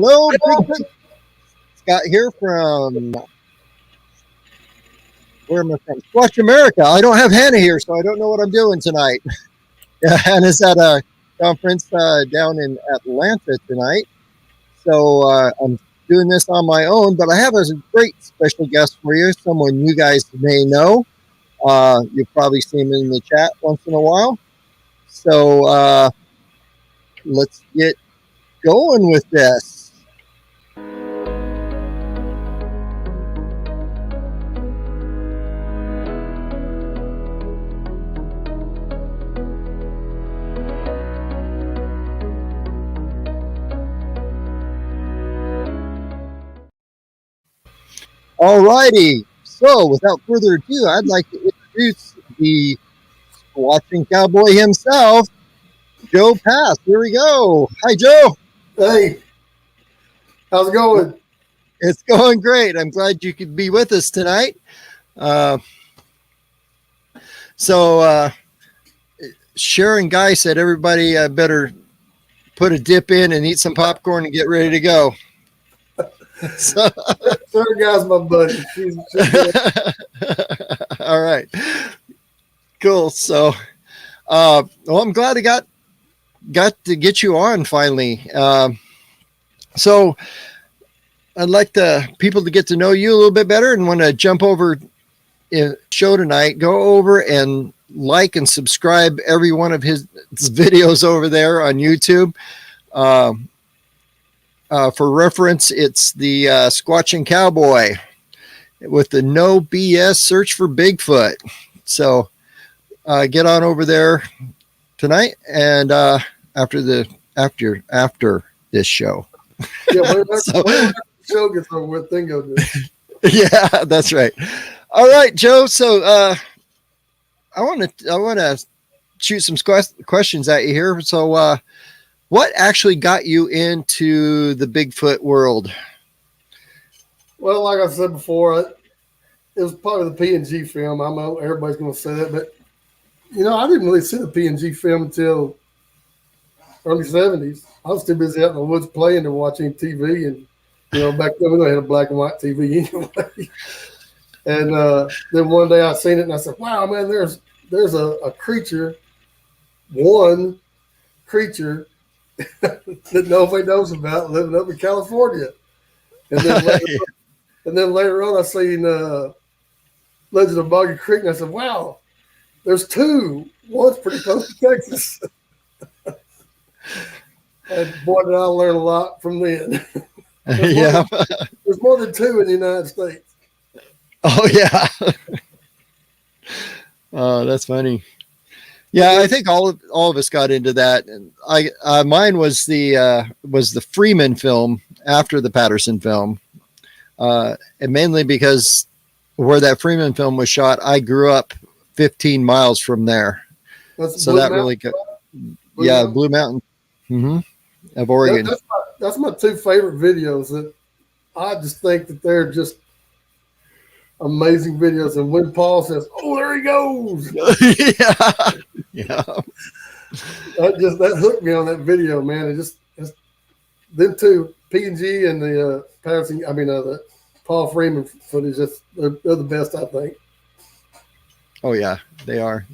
Hello, Bigfoot. Scott here from, where am I from? Squatch America. I don't have Hannah here, so I don't know what I'm doing tonight. Yeah, Hannah's at a conference down in Atlanta tonight. So I'm doing this on my own, but I have a great special guest for you, someone you guys may know. You've probably seen him in the chat once in a while. So let's get going with this. All righty. So, without further ado, I'd like to introduce the Squatchin Cowboy himself, Joe Pass. Here we go. Hi, Joe. Hey, how's it going? It's going great. I'm glad you could be with us tonight. So, Sharon Guy said everybody better put a dip in and eat some popcorn and get ready to go. So, Sure, guy's my buddy. She's all right, cool. So, well, I'm glad I got to get you on finally. So, I'd like people to get to know you a little bit better, and want to jump over in show tonight. Go over and like and subscribe every one of his videos over there on YouTube. For reference, it's the Squatchin Cowboy with the no BS search for Bigfoot. So get on over there tonight and after this show. Yeah, so, the show gets over with, then go do it. Yeah, that's right. All right, Joe. So I want to shoot some questions at you here. So what actually got you into the Bigfoot world? Well, like I said before, it was part of the P&G film. I know everybody's going to say that, but I didn't really see the P&G film until early 70s. I was too busy out in the woods playing and watching TV, and back then we had a black and white TV anyway. And then one day I seen it and I said, "Wow, man, there's a creature, one creature." that nobody knows about living up in California. And then later on I seen Legend of Boggy Creek, and I said, "Wow, there's two. One's pretty close to Texas." And boy, did I learn a lot from then. There's more than two in the United States. Oh yeah. Oh, that's funny. Yeah, I think all of us got into that, and mine was the Freeman film after the Patterson film, and mainly because where that Freeman film was shot, I grew up 15 miles from there, so that really got Blue Mountain, of Oregon. That's my two favorite videos. That I just think that they're just amazing videos. And when Paul says, "Oh, there he goes," yeah, that hooked me on that video, man. It's them two, P&G and the Patterson. The Paul Freeman footage. They're the best, I think. Oh yeah, they are.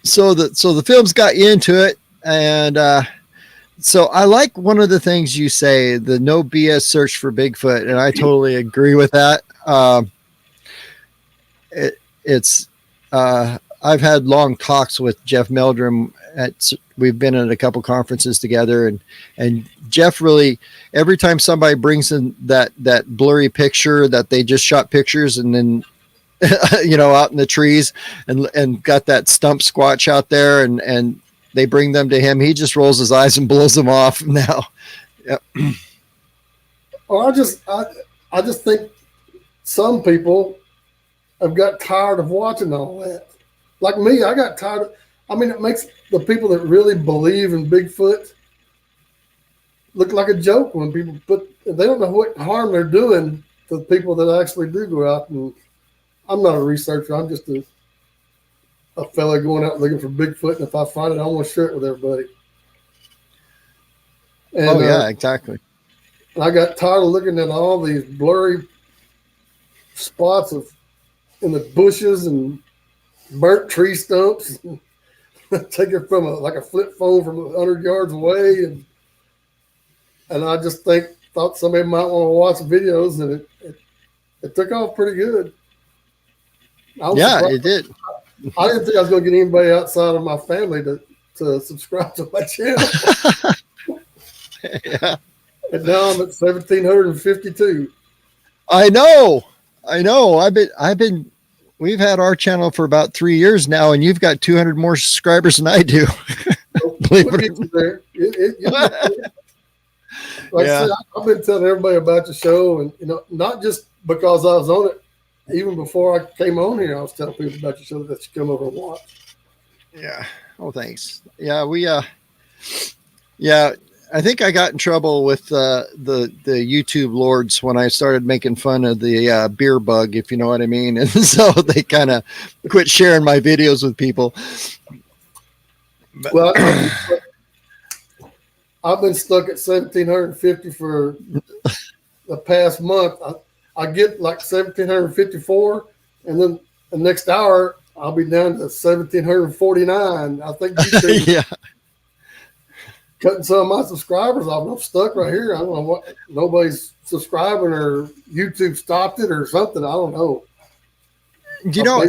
So the films got you into it, and so I like one of the things you say, the no BS search for Bigfoot, and I totally agree with that. I've had long talks with Jeff Meldrum. We've been at a couple conferences together, and Jeff really, every time somebody brings in that blurry picture that they just shot pictures and then out in the trees and got that stump Squatch out there and they bring them to him, he just rolls his eyes and blows them off now. Yep. Well, I just think some people have got tired of watching all that. Like me, I got tired of, it makes the people that really believe in Bigfoot look like a joke when they don't know what harm they're doing to the people that actually do go out. And I'm not a researcher. I'm just a fella going out looking for Bigfoot, and if I find it, I want to share it with everybody. And, Oh yeah, exactly. I got tired of looking at all these blurry spots of in the bushes and burnt tree stumps. Take it from like a flip phone from 100 yards away, and I just thought somebody might want to watch videos, and it took off pretty good. I was Yeah, surprised. it did. I didn't think I was going to get anybody outside of my family to subscribe to my channel. Yeah. And now I'm at 1,752. I know. We've had our channel for about 3 years now, and you've got 200 more subscribers than I do. Believe We'll it get or you there. Like Yeah. I said, I've been telling everybody about the show, and not just because I was on it. Even before I came on here, I was telling people about your show that you come over and watch. Yeah. Oh, thanks. Yeah, yeah, I think I got in trouble with the YouTube lords when I started making fun of the beer bug, if you know what I mean. And so they kind of quit sharing my videos with people. But, Well, I've been stuck at 1,750 for the past month. I get like 1,754, and then the next hour I'll be down to 1,749. I think YouTube yeah. cutting some of my subscribers off. I'm stuck right here. I don't know what, nobody's subscribing, or YouTube stopped it or something. I don't know. You know,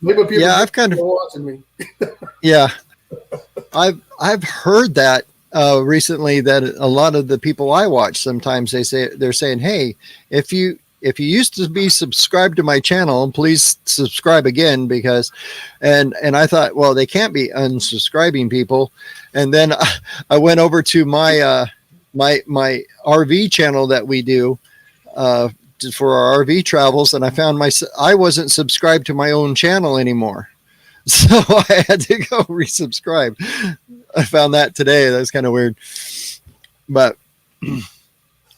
Maybe people I've kind of watching me. Yeah, I've heard that recently, that a lot of the people I watch, sometimes they're saying, hey, if you used to be subscribed to my channel, please subscribe again, because and I thought, well, they can't be unsubscribing people. And then I went over to my my RV channel that we do for our RV travels, and I found I wasn't subscribed to my own channel anymore. So I had to go resubscribe. I found that today. That's kind of weird. But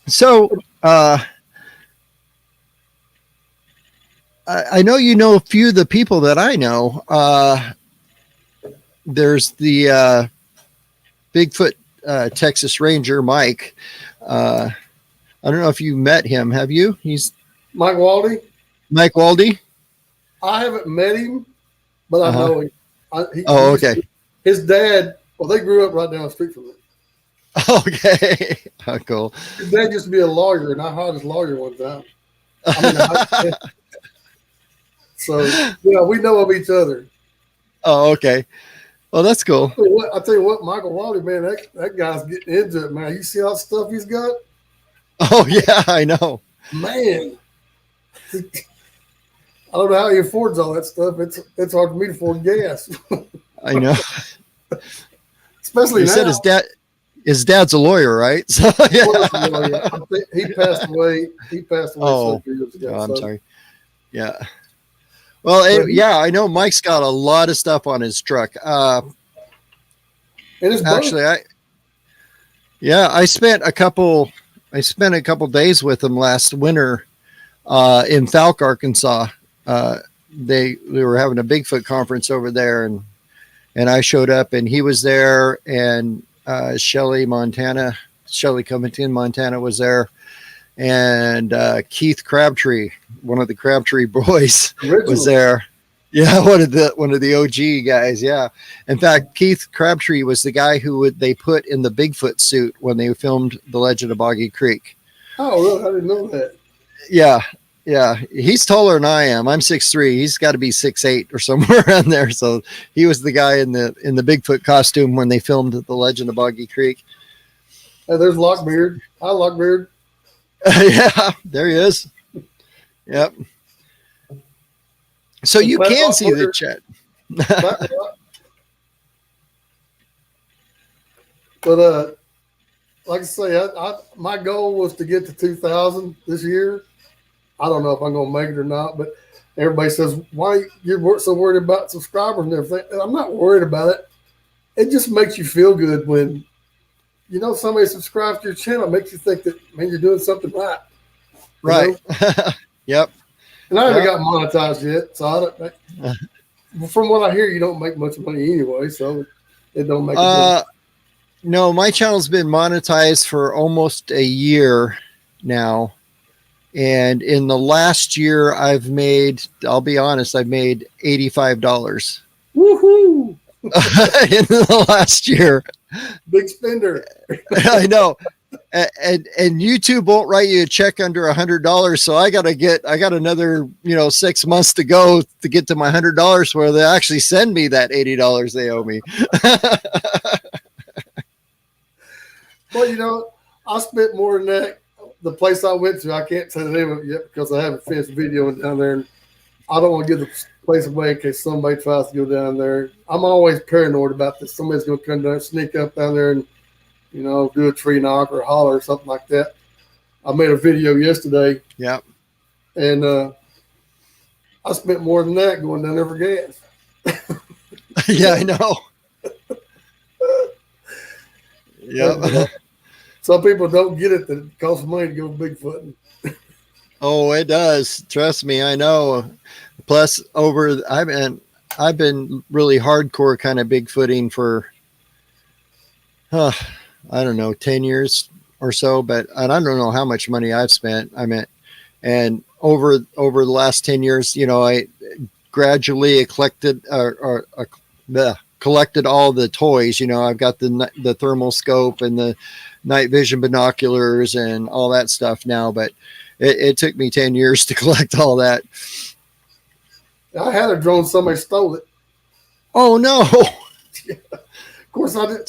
so I know you know a few of the people that I know. There's the Bigfoot Texas Ranger, Mike. I don't know if you met him. Have you? He's Mike Waldy. Mike Waldy. I haven't met him, but I know him. Okay. His dad, well, they grew up right down the street from him. Okay. Oh, cool. His dad used to be a lawyer, and I hired his lawyer one time. So, yeah, we know of each other. Oh, okay. Well, that's cool. I'll tell you what, Michael Waldy, man, that guy's getting into it, man. You see all the stuff he's got? Oh, yeah, I know. Man. I don't know how he affords all that stuff. It's hard for me to afford gas. I know. Especially he now. said his dad's a lawyer, right? So yeah. He passed away. Oh, several years ago. I'm sorry. Yeah. Well, yeah, I know Mike's got a lot of stuff on his truck. Actually, I spent a couple days with him last winter in Falk, Arkansas. We were having a Bigfoot conference over there, and I showed up, and he was there, and Shelly Covington, Montana was there, and Keith Crabtree, one of the Crabtree boys, was there. Yeah, one of the OG guys. Yeah, in fact, Keith Crabtree was the guy who they put in the Bigfoot suit when they filmed The Legend of Boggy Creek. Oh, really? I didn't know that. Yeah. Yeah, he's taller than I am. I'm 6'3". He's got to be 6'8" or somewhere around there. So he was the guy in the Bigfoot costume when they filmed The Legend of Boggy Creek. Hey, there's Lockbeard. Hi, Lockbeard. Yeah, there he is. Yep. So you can see the chat. But like I say, my goal was to get to 2,000 this year. I don't know if I'm going to make it or not, but everybody says, why you're so worried about subscribers and everything? And I'm not worried about it. It just makes you feel good when, somebody subscribes to your channel. It makes you think that, man, you're doing something right. Right. Yep. And I haven't got monetized yet. So from what I hear, you don't make much money anyway. So it don't make a difference. No, my channel's been monetized for almost a year now. And in the last year, I'll be honest, I've made $85 Woohoo! in the last year. Big spender. I know. And YouTube won't write you a check under $100. So I got another, 6 months to go to get to my $100 where they actually send me that $80 they owe me. Well, I spent more than that. The place I went to, I can't say the name of it yet because I haven't finished videoing down there. And I don't want to give the place away in case somebody tries to go down there. I'm always paranoid about this. Somebody's going to come down, sneak up down there and, do a tree knock or holler or something like that. I made a video yesterday. Yeah. And I spent more than that going down there for gas. Yeah, I know. Yeah. Some people don't get it that it costs money to go Bigfooting. Oh, it does. Trust me, I know. Plus, I've been really hardcore kind of Bigfooting for, I don't know, 10 years or so. But I don't know how much money I've spent. And over the last 10 years, I gradually collected collected all the toys. I've got the thermal scope and the night vision binoculars and all that stuff now, but it took me 10 years to collect all that. I had a drone, somebody stole it. Oh no. Yeah. Of course I did.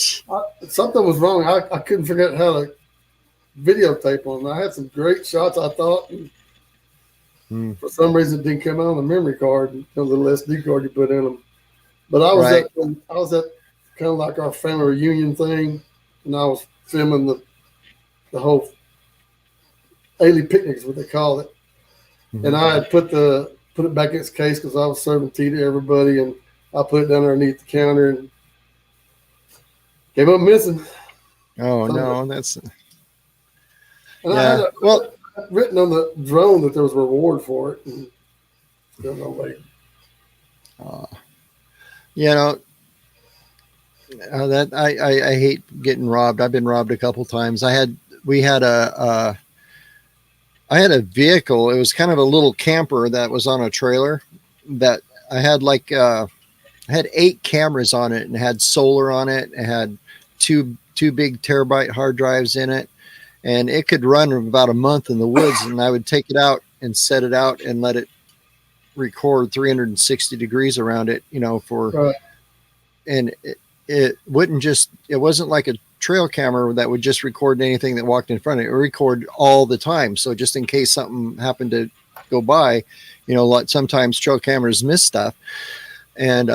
Something was wrong. I couldn't figure out how to videotape them. I had some great shots, I thought. And for some reason it didn't come out on the memory card, the little SD card you put in them. But I was at kind of like our family reunion thing, and I was filming the whole Ailey picnic is what they call it. Mm-hmm. And I had put it back in its case because I was serving tea to everybody, and I put it down underneath the counter and came up missing. Oh no, that's. And yeah. I had written on the drone that there was a reward for it, and still no way. That I hate getting robbed. I've been robbed a couple times. I had a vehicle. It was kind of a little camper that was on a trailer that I had I had 8 cameras on it and had solar on it. It had two big terabyte hard drives in it, and it could run about a month in the woods. And I would take it out and set it out and let it record 360 degrees around it, and it wasn't like a trail camera that would just record anything that walked in front of it. It would record all the time. So just in case something happened to go by, like sometimes trail cameras miss stuff, and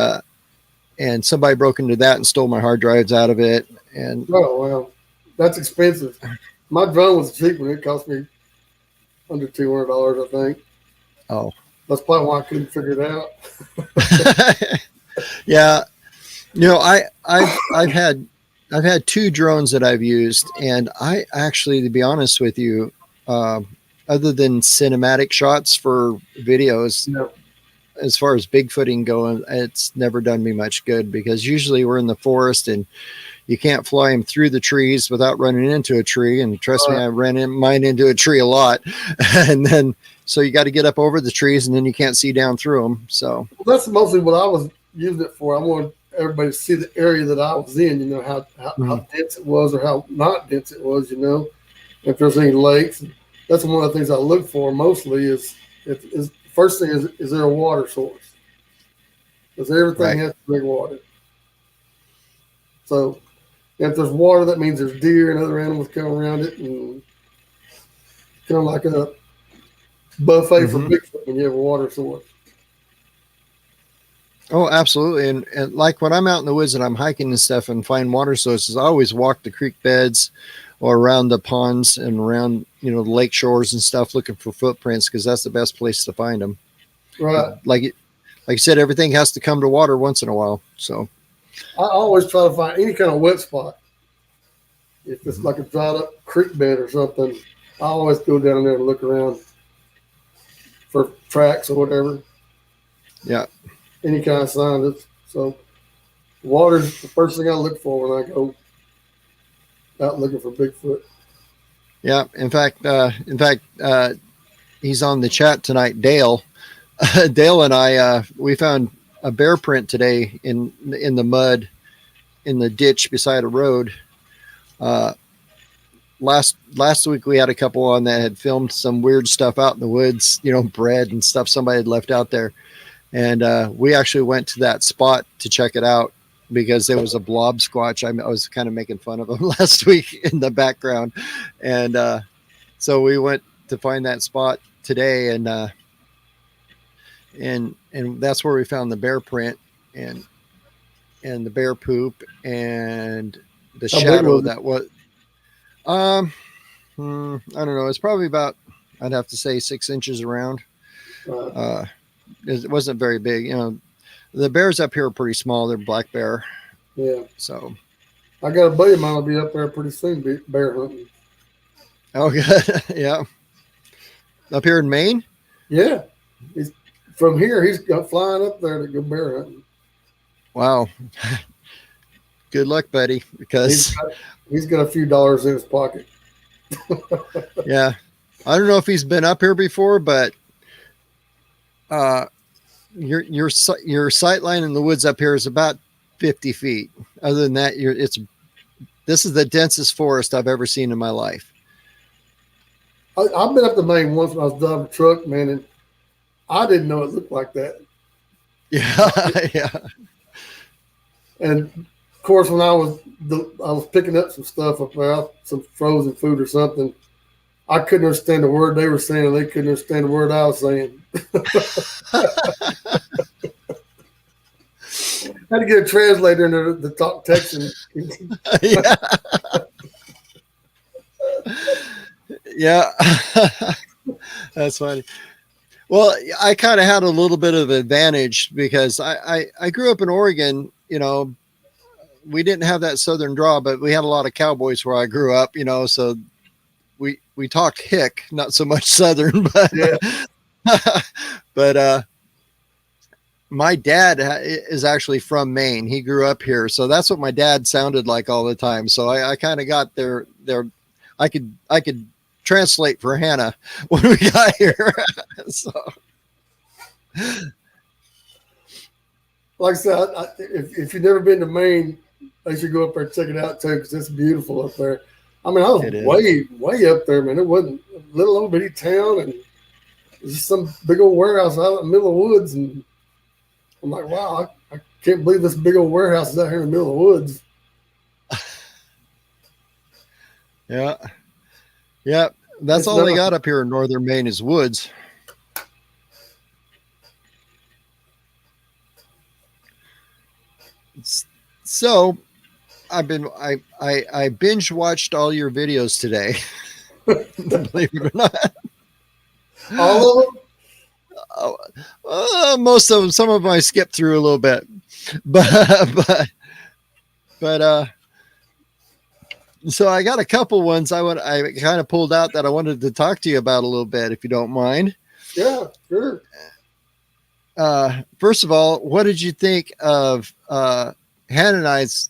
somebody broke into that and stole my hard drives out of it. And oh, well, that's expensive. My drone was cheap when it cost me under $200, I think. Oh, that's probably why I couldn't figure it out. Yeah. I've had 2 drones that I've used, and I actually, to be honest with you, other than cinematic shots for videos, as far as Bigfooting going, it's never done me much good, because usually we're in the forest and you can't fly them through the trees without running into a tree. And trust me, I ran mine into a tree a lot. And then, so you got to get up over the trees, and then you can't see down through them. So that's mostly what I was using it for. I wanted everybody to see the area that I was in, how dense it was or how not dense it was, if there's any lakes. That's one of the things I look for mostly is first thing is there a water source? Because everything has to drink water. So if there's water, that means there's deer and other animals coming around it, and kind of like a buffet for Bigfoot when you have a water source. Oh, absolutely. And like when I'm out in the woods and I'm hiking and stuff and find water sources, I always walk the creek beds or around the ponds and around, the lake shores and stuff, looking for footprints, because that's the best place to find them. Right. Like you said, everything has to come to water once in a while. So I always try to find any kind of wet spot. If it's like a dried up creek bed or something, I always go down there and look around for tracks or whatever. Yeah. Any kind of sign. So water's the first thing I look for when I go out looking for Bigfoot. Yeah. In fact, he's on the chat tonight. Dale, Dale and I, we found a bear print today in the mud in the ditch beside a road. Last week we had a couple on that had filmed some weird stuff out in the woods, bread and stuff somebody had left out there. And we actually went to that spot to check it out because there was a blob squatch. I was kind of making fun of him last week in the background. And so we went to find that spot today, and that's where we found the bear print and the bear poop and the shadow that was I don't know, it's probably about, I'd have to say 6 inches around. It wasn't very big. The bears up here are pretty small. They're black bear. Yeah. So I got a buddy of mine will be up there pretty soon bear hunting. Oh, good. Yeah. Up here in Maine? Yeah. From here, he's flying up there to go bear hunting. Wow. Good luck, buddy, because he's got a few dollars in his pocket. Yeah. I don't know if he's been up here before, but your sight line in the woods up here is about 50 feet. Other than that, this is the densest forest I've ever seen in my life. I've been up to Maine once when I was driving a truck, man, and I didn't know it looked like that. Yeah, yeah. And of course, when I was picking up some stuff up there, some frozen food or something, I couldn't understand the word they were saying, and they couldn't understand the word I was saying. I had to get a translator in there to talk Texan. Yeah. Yeah. That's funny. Well, I kind of had a little bit of advantage because I grew up in Oregon. We didn't have that southern draw, but we had a lot of cowboys where I grew up, so we talked hick, not so much southern, but Yeah. but my dad is actually from Maine. He grew up here, so that's what my dad sounded like all the time. So I kind of got there. I could translate for Hannah when we got here. So, like I said, if you've never been to Maine, they should go up there and check it out too, because it's beautiful up there. I mean, I was way up there, man. It wasn't a little old bitty town, and it was just some big old warehouse out in the middle of the woods. And I'm like, wow, I can't believe this big old warehouse is out here in the middle of the woods. Yeah. Yeah. That's all they got up here in northern Maine is woods. So I binge watched all your videos today. Believe it or not. All of them? Most of them. Some of them I skipped through a little bit, but so I got a couple ones I kind of pulled out that I wanted to talk to you about a little bit, if you don't mind. Yeah, sure. First of all, what did you think of Hannah and I's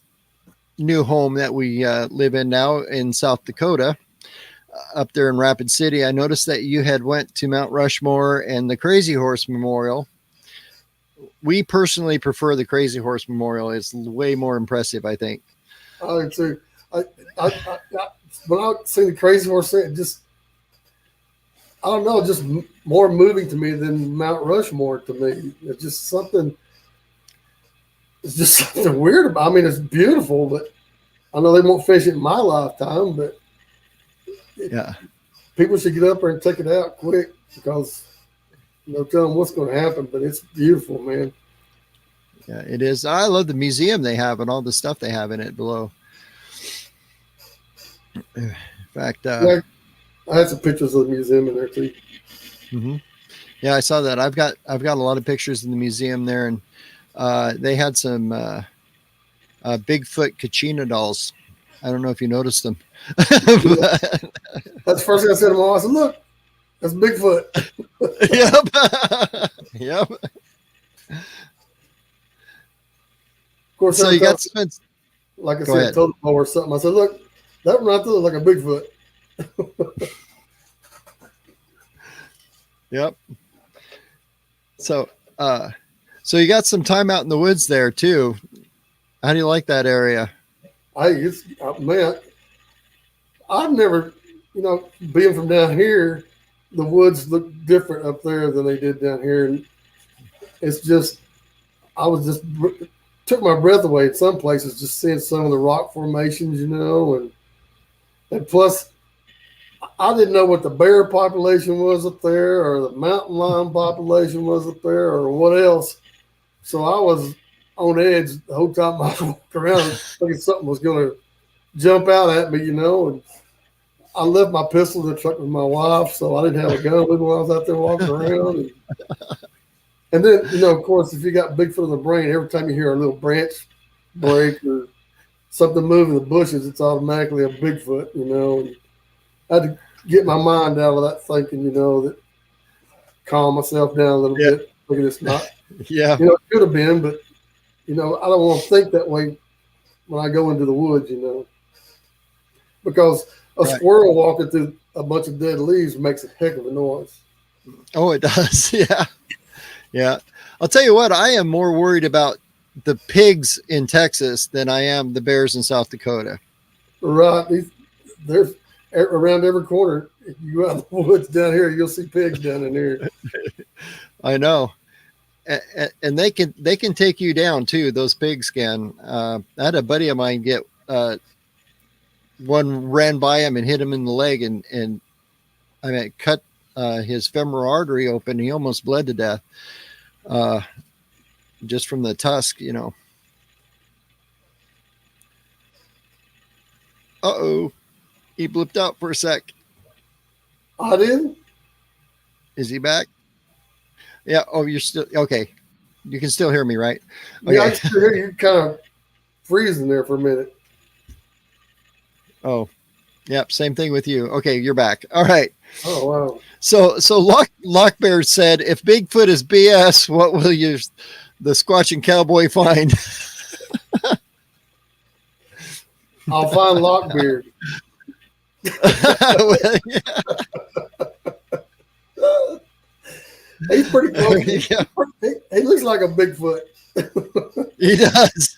new home that we live in now in South Dakota, up there in Rapid City? I noticed that you had went to Mount Rushmore and the Crazy Horse Memorial. We personally prefer the Crazy Horse Memorial. It's way more impressive, I think. I do too. When I see the Crazy Horse, it just, I don't know, just more moving to me than Mount Rushmore to me. It's just something weird about it. I mean, it's beautiful, but I know they won't finish it in my lifetime, but yeah, people should get up there and check it out quick, because no telling what's going to happen, but it's beautiful, man. Yeah, it is. I love the museum they have and all the stuff they have in it below. In fact, yeah, I had some pictures of the museum in there too. Mm-hmm. Yeah, I saw that. I've got a lot of pictures in the museum there, and they had some Bigfoot Kachina dolls. I don't know if you noticed them. That's the first thing I said to my mom. I said, "Look, that's Bigfoot." Yep. Yep. Of course, so you got spent. Like I said, I told them or something. I said, "Look, That one right there looked like a Bigfoot. Yep. So, so you got some time out in the woods there too. How do you like that area? Hey, it's man. I've never, being from down here, the woods look different up there than they did down here, and it's just, I was just took my breath away in some places just seeing some of the rock formations, and plus I didn't know what the bear population was up there or the mountain lion population was up there or what else. So I was on edge the whole time I walked around thinking something was going to jump out at me, and I left my pistol in the truck with my wife, so I didn't have a gun with me when I was out there walking around. And then, of course, if you got Bigfoot in the brain, every time you hear a little branch break or something move in the bushes, it's automatically a Bigfoot, And I had to get my mind out of that thinking, that calm myself down a little bit. Look at this, not, it could have been, but, I don't want to think that way when I go into the woods, because a squirrel walking through a bunch of dead leaves makes a heck of a noise. Oh, it does. Yeah. Yeah. I'll tell you what, I am more worried about the pigs in Texas than I am the bears in South Dakota. Right. There's around every corner. If you go out in the woods down here, you'll see pigs down in here. I know. And they can take you down too. Those pigs can. I had a buddy of mine get, one ran by him and hit him in the leg and cut his femoral artery open. He almost bled to death just from the tusk, Uh-oh. He blipped out for a sec. I did? Is he back? Yeah. Oh, you're still okay. You can still hear me, right? Okay. Yeah, I can hear you kind of freezing there for a minute. Oh, yep. Same thing with you. Okay, you're back. All right. Oh wow. So Lockbear said, if Bigfoot is BS, what will the Squatchin Cowboy find? I'll find Lockbeard. Well, yeah. He's pretty close. Yeah. He looks like a Bigfoot. He does.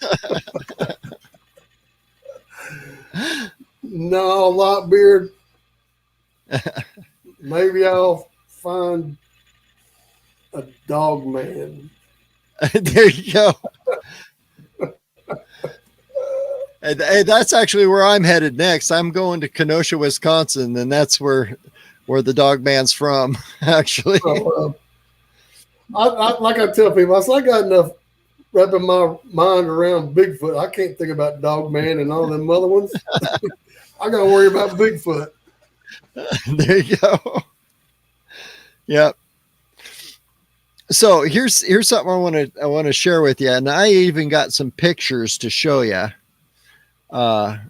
No, Lockbeard. Maybe I'll find a dog man. There you go. And that's actually where I'm headed next. I'm going to Kenosha, Wisconsin, and that's where the dog man's from, actually. Like I tell people, I got enough wrapping my mind around Bigfoot. I can't think about dog man and all them other ones. I got to worry about Bigfoot. There you go. Yep. So here's something I want to share with you, and I even got some pictures to show you. And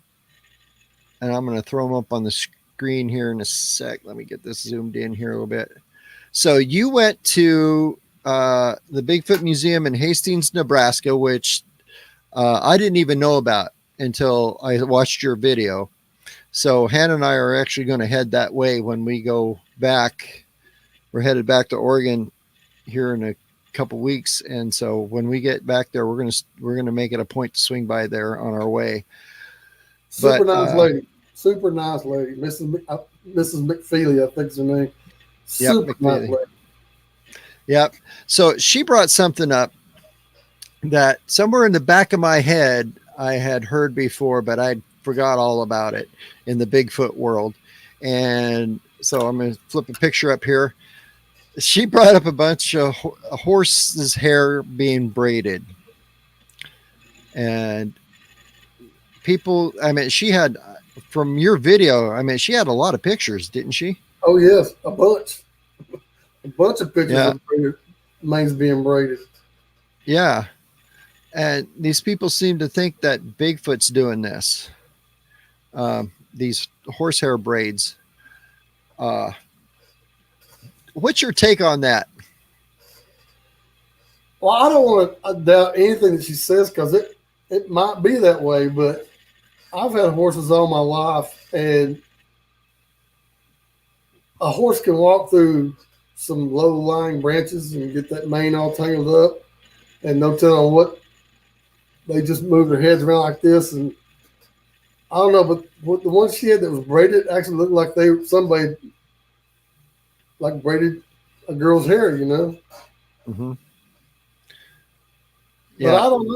I'm going to throw them up on the screen here in a sec. Let me get this zoomed in here a little bit. So you went to the Bigfoot Museum in Hastings, Nebraska, which I didn't even know about until I watched your video. So Hannah and I are actually going to head that way when we go back. We're headed back to Oregon here in a couple weeks, and so when we get back there, we're gonna make it a point to swing by there on our way. Super nice lady, Mrs. McFeely, I think is her name. Super nice lady. Yep. So she brought something up that somewhere in the back of my head I had heard before, but I forgot all about it in the Bigfoot world. And so I'm going to flip a picture up here. She brought up a bunch of horse's hair being braided. And people, she had, from your video, she had a lot of pictures, didn't she? Oh, yes, a bunch. A bunch of pictures of manes being braided. Yeah. And these people seem to think that Bigfoot's doing this. These horsehair braids. What's your take on that? Well, I don't want to doubt anything that she says because it might be that way, but I've had horses all my life, and a horse can walk through some low-lying branches and get that mane all tangled up, and no telling what they just move their heads around like this. And I don't know, but what the one she had that was braided actually looked like somebody like braided a girl's hair, you know. Mm-hmm. But Yeah. I don't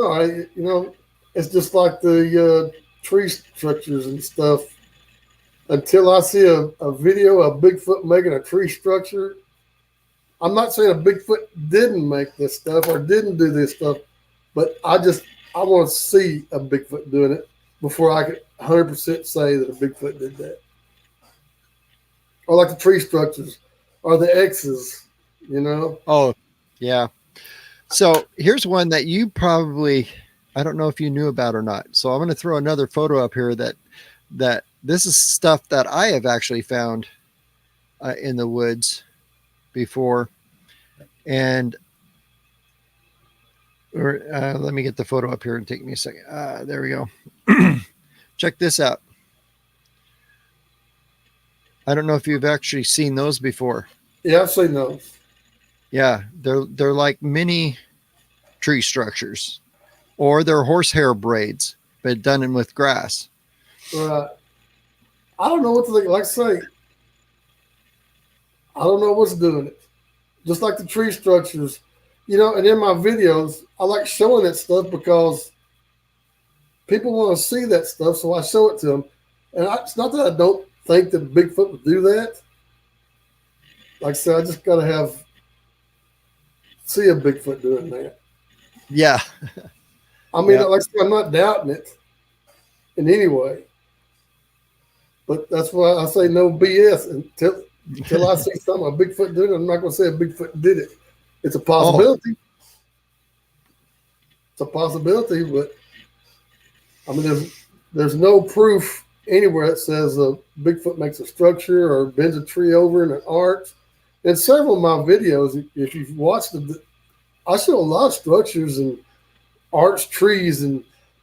know. It's just like the tree structures and stuff. Until I see a video of Bigfoot making a tree structure, I'm not saying a Bigfoot didn't make this stuff or didn't do this stuff, but I want to see a Bigfoot doing it before I could 100% say that a Bigfoot did that. Or like the tree structures or the X's, you know. Oh, yeah. So here's one that you probably, I don't know if you knew about or not. So I'm going to throw another photo up here that this is stuff that I have actually found in the woods before. And let me get the photo up here and take me a second. There we go. Check this out. I don't know if you've actually seen those before. Yeah, I've seen those. Yeah, they're like mini tree structures, or they're horsehair braids, but done in with grass. Right. I don't know what to think. Like I say, I don't know what's doing it. Just like the tree structures, you know. And in my videos, I like showing that stuff because people want to see that stuff, so I show it to them. And it's not that I don't think that Bigfoot would do that. Like I said, I just got to see a Bigfoot doing that. Yeah. I mean, like I said, I'm not doubting it in any way. But that's why I say no BS until I see something a Bigfoot doing it. I'm not going to say a Bigfoot did it. It's a possibility. Oh. It's a possibility, but I mean, there's no proof anywhere that says a Bigfoot makes a structure or bends a tree over in an arch. In several of my videos, if you've watched them, I show a lot of structures and arched trees, and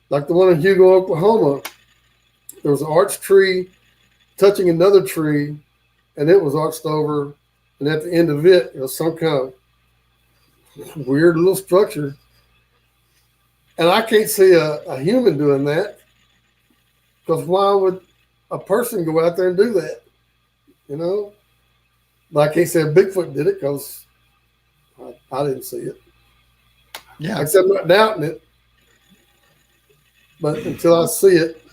like the one in Hugo, Oklahoma, there was an arched tree touching another tree, and it was arched over, and at the end of it, it was some kind of weird little structure. And I can't see a human doing that, because why would a person go out there and do that? You know? But I can't say a Bigfoot did it because I didn't see it. Yeah. Like I said, I'm not doubting it. But until I see it,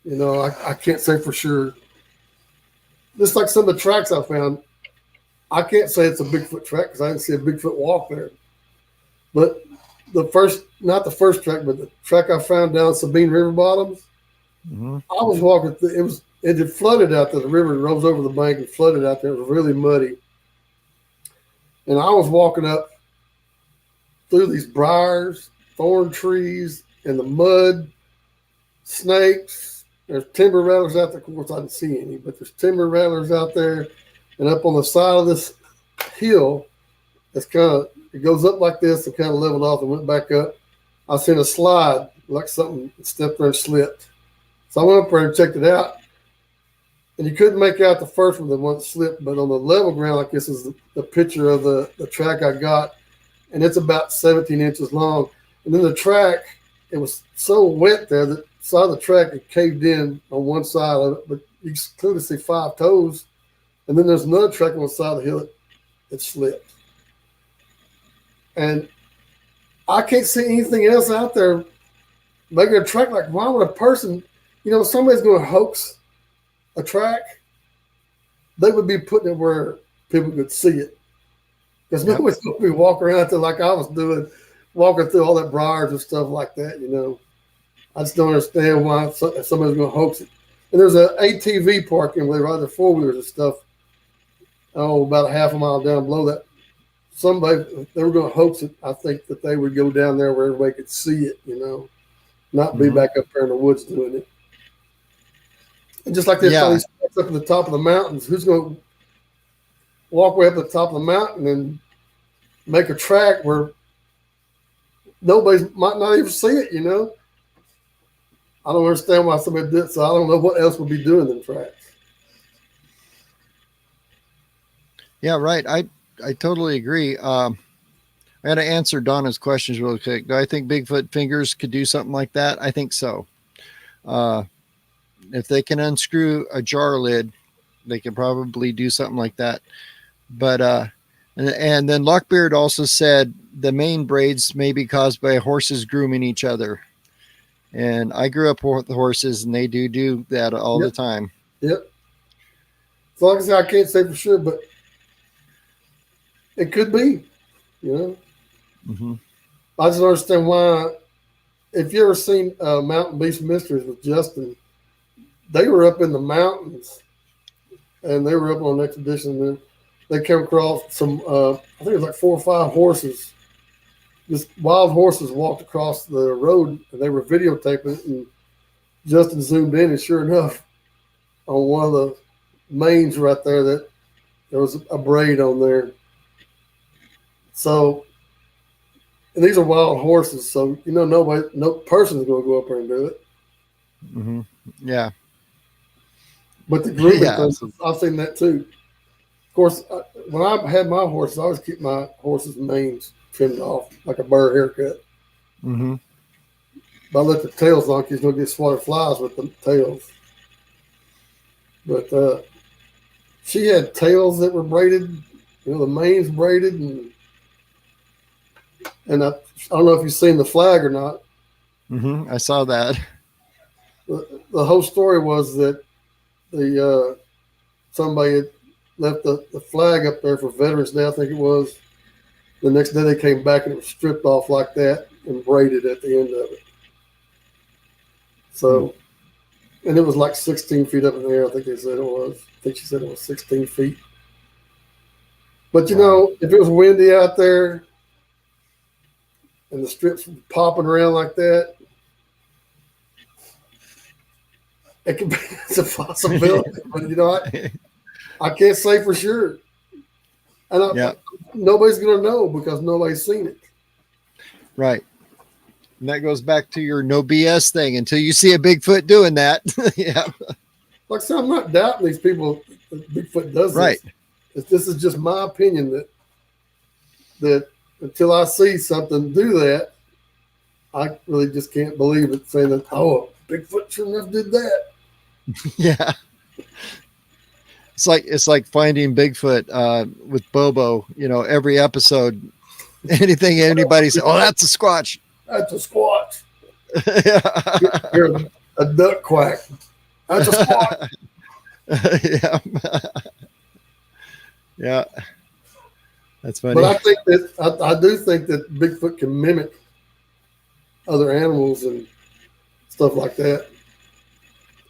you know, I can't say for sure. Just like some of the tracks I found, I can't say it's a Bigfoot track because I didn't see a Bigfoot walk there. But not the first track, but the track I found down Sabine River bottoms, I was walking through, it had flooded out there. The river rose over the bank and flooded out there. It was really muddy. And I was walking up through these briars, thorn trees, and the mud, snakes. There's timber rattlers out there. Of course, I didn't see any, but there's timber rattlers out there. And up on the side of this hill, it goes up like this and kind of leveled off and went back up. I seen a slide, like something stepped there and slipped. So I went up there and checked it out. And you couldn't make out the first one, the one that slipped, but on the level ground, like this is the picture of the track I got, and it's about 17 inches long. And then the track, it was so wet there that the side of the track, it caved in on one side of it, but you can clearly see 5 toes. And then there's another track on the side of the hill that slipped. And I can't see anything else out there making a track. Like, why would a person, you know, somebody's going to hoax a track, they would be putting it where people could see it. Because nobody's going to be walking around there like I was doing, walking through all that briars and stuff like that, you know. I just don't understand why somebody's going to hoax it. And there's an ATV parking where they ride their 4-wheelers and stuff, about a half a mile down below that. Somebody, if they were going to hoax it, I think that they would go down there where everybody could see it, you know, not be back up there in the woods doing it. And just like they find these spots up at the top of the mountains, who's going to walk way up at the top of the mountain and make a track where nobody might not even see it, you know? I don't understand why somebody did. So I don't know what else would be doing in tracks. Yeah, right. I totally agree. I got to answer Donna's questions real quick. Do I think Bigfoot fingers could do something like that? I think so. Uh, if they can unscrew a jar lid, they can probably do something like that. But and then Lockbeard also said the mane braids may be caused by horses grooming each other. And I grew up with horses, and they do that all the time. Yep. So like I said, I can't say for sure, but it could be. You know. Mm-hmm. I just don't understand why. If you ever seen Mountain Beast Mysteries with Justin, they were up in the mountains, and they were up on an expedition. And they came across some, I think it was like 4 or 5 horses. Just wild horses walked across the road, and they were videotaping it. And Justin zoomed in, and sure enough, on one of the manes right there, that there was a braid on there. So, and these are wild horses, so no person's going to go up there and do it. Mm-hmm. Yeah. But the grooming thing, I've seen that too. Of course, when I had my horses, I always keep my horses' manes trimmed off like a burr haircut. Mm-hmm. But I let the tails on, because you're going to get swatted flies with the tails. But she had tails that were braided, the manes braided, and I don't know if you've seen the flag or not. Mm-hmm. I saw that. The whole story was that somebody had left the flag up there for Veterans Day, I think it was. The next day they came back and it was stripped off like that and braided at the end of it. So, and it was like 16 feet up in the air, I think they said it was. I think she said it was 16 feet. But if it was windy out there and the strips were popping around like that, it could be, it's a possibility. But I can't say for sure. And nobody's going to know because nobody's seen it. Right. And that goes back to your no BS thing until you see a Bigfoot doing that. Yeah. Like I said, I'm not doubting these people that Bigfoot does this. Right. This is just my opinion that until I see something do that, I really just can't believe it, saying that, Bigfoot sure enough did that. Yeah. It's like finding Bigfoot with Bobo, every episode. Anything anybody say, that's a Squatch. That's a Squatch. You're a duck quack. That's a Squatch. Yeah. That's funny. But I think that I do think that Bigfoot can mimic other animals and stuff like that.